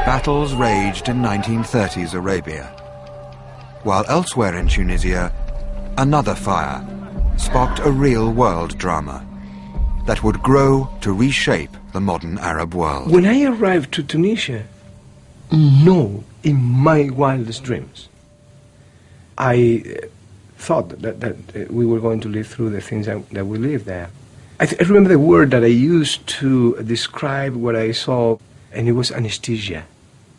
battles raged in 1930s Arabia, while elsewhere in Tunisia, another fire sparked a real-world drama that would grow to reshape the modern Arab world. When I arrived to Tunisia, no, in my wildest dreams, I thought that we were going to live through the things that we lived there. I remember the word that I used to describe what I saw, and it was anesthesia.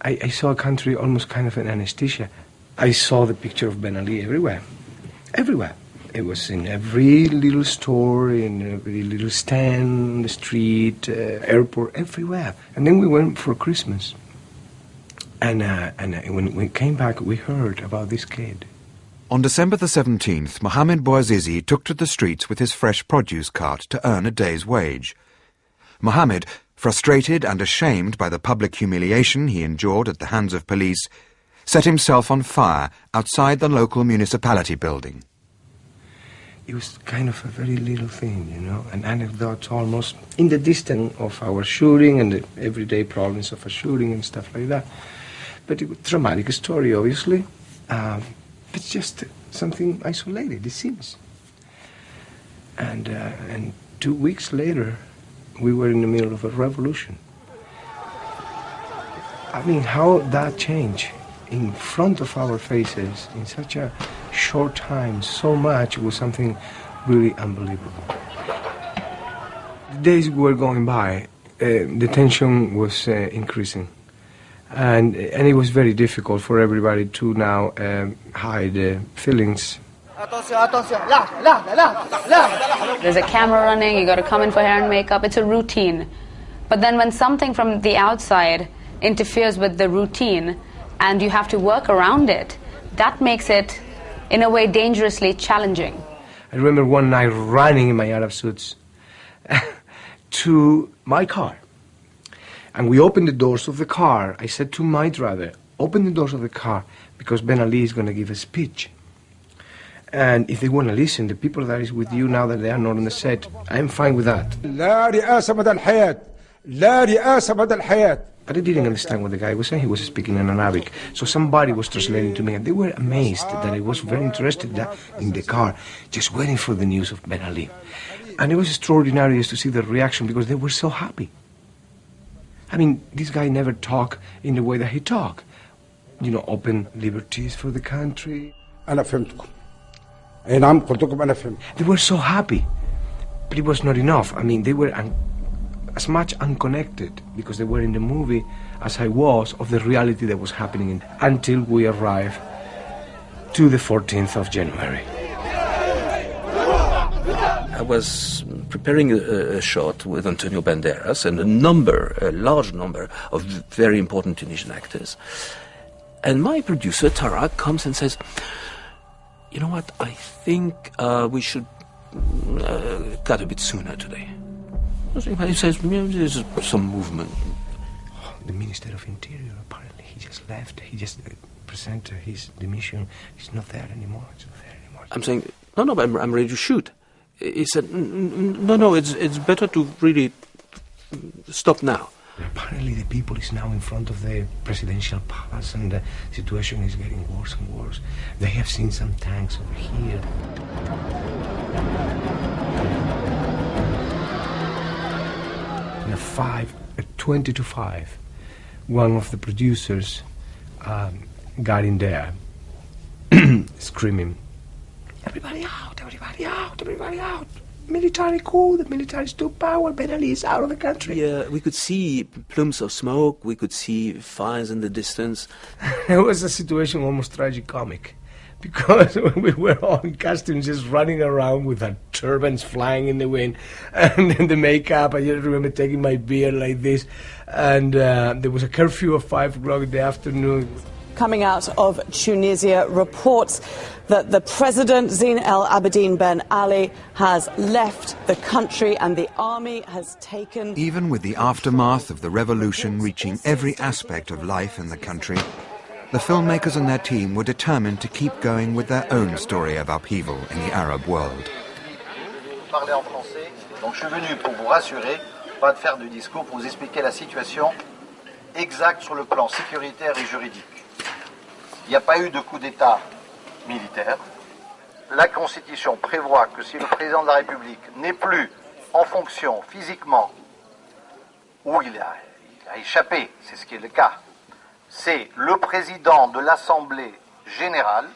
I saw a country almost kind of an anesthesia. I saw the picture of Ben Ali everywhere. Everywhere. It was in every little store, in every little stand, on the street, airport, everywhere. And then we went for Christmas. And when we came back, we heard about this kid. On December the 17th, Mohamed Bouazizi took to the streets with his fresh produce cart to earn a day's wage. Mohamed, frustrated and ashamed by the public humiliation he endured at the hands of police, set himself on fire outside the local municipality building. It was kind of a very little thing, you know, an anecdote almost in the distance of our shooting and the everyday problems of a shooting and stuff like that. But it was a dramatic story, obviously. It's just something isolated, it seems. And 2 weeks later, we were in the middle of a revolution. I mean, how that changed in front of our faces in such a short time, so much, was something really unbelievable. The days were going by, the tension was increasing. And it was very difficult for everybody to now hide feelings. There's a camera running, you got to come in for hair and makeup, it's a routine. But then when something from the outside interferes with the routine and you have to work around it, that makes it, in a way, dangerously challenging. I remember one night running in my Arab suits to my car. And we opened the doors of the car. I said to my driver, open the doors of the car because Ben Ali is going to give a speech. And if they want to listen, the people that is with you now that they are not on the set, I'm fine with that. But I didn't understand what the guy was saying. He was speaking in Arabic. So somebody was translating to me, and they were amazed that I was very interested in the car, just waiting for the news of Ben Ali. And it was extraordinary to see the reaction because they were so happy. I mean, this guy never talked in the way that he talked. You know, open liberties for the country. They were so happy. But it was not enough. I mean, they were as much unconnected because they were in the movie as I was of the reality that was happening until we arrived to the 14th of January. I was preparing a shot with Antonio Banderas and a large number of very important Tunisian actors. And my producer, Tarak, comes and says, you know what, I think we should cut a bit sooner today. He says, there's some movement. The Minister of Interior, apparently, he just left. He just presented his demission. He's not there anymore. I'm saying, no, but I'm ready to shoot. He said, no, it's better to really stop now. Apparently the people is now in front of the presidential palace and the situation is getting worse and worse. They have seen some tanks over here. At 20 to 5, one of the producers got in there screaming, everybody out, everybody out, everybody out. Military coup, the military took power, Ben Ali is out of the country. Yeah, we could see plumes of smoke, we could see fires in the distance. It was a situation almost tragicomic, because we were all in costumes just running around with our turbans flying in the wind, and then the makeup, I just remember taking my beard like this, and there was a curfew of 5 o'clock in the afternoon. Coming out of Tunisia, reports that the president, Zine El Abidine Ben Ali, has left the country and the army has taken... Even with the aftermath of the revolution reaching every aspect of life in the country, the filmmakers and their team were determined to keep going with their own story of upheaval in the Arab world. Parler en français, donc je suis venu pour vous rassurer, pas de faire de discours pour vous expliquer la situation exact sur le plan sécuritaire et juridique. Il n'y a pas eu de coup d'État militaire. La Constitution prévoit que si le président de la République n'est plus en fonction physiquement, ou il a échappé, c'est ce qui est le cas, c'est le président de l'Assemblée générale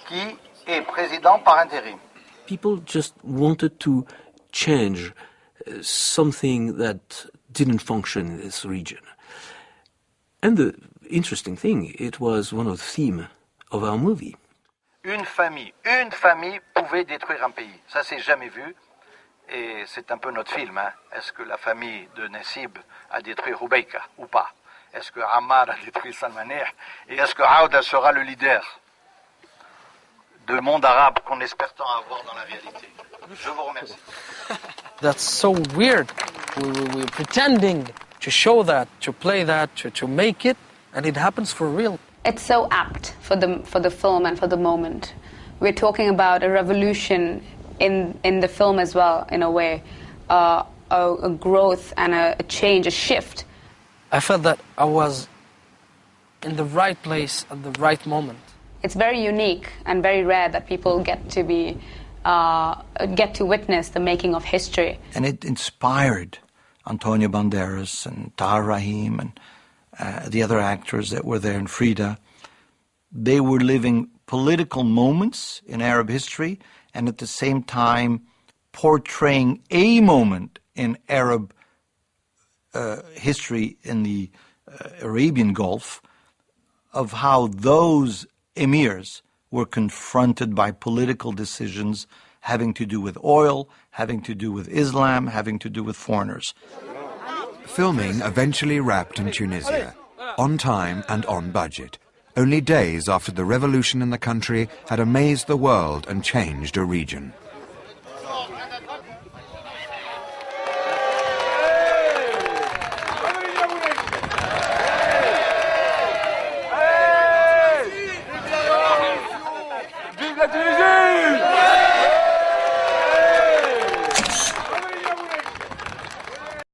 qui est président par intérim. People just wanted to change something that didn't function in this region. And the interesting thing, it was one of the themes of our movie. Une famille pouvait détruire un pays. Ça, c'est jamais vu. Et c'est un peu notre film. Hein. Est-ce que la famille de Nassib a détruit Roubeika ou pas? Est-ce que Ammar a détruit Salmaner? Et est-ce que Aouda sera le leader de monde arabe qu'on espère tant avoir dans la réalité? Je vous remercie. That's so weird. We're pretending to show that, to play that, to make it, and it happens for real. It's so apt for the film and for the moment. We're talking about a revolution in the film as well, in a way, a growth and a change, a shift. I felt that I was in the right place at the right moment. It's very unique and very rare that people get to witness the making of history. And it inspired Antonio Banderas and Tahar Rahim and the other actors that were there, and Frida. They were living political moments in Arab history and at the same time portraying a moment in Arab history in the Arabian Gulf of how those emirs were confronted by political decisions having to do with oil, having to do with Islam, having to do with foreigners. Filming eventually wrapped in Tunisia, on time and on budget, only days after the revolution in the country had amazed the world and changed a region.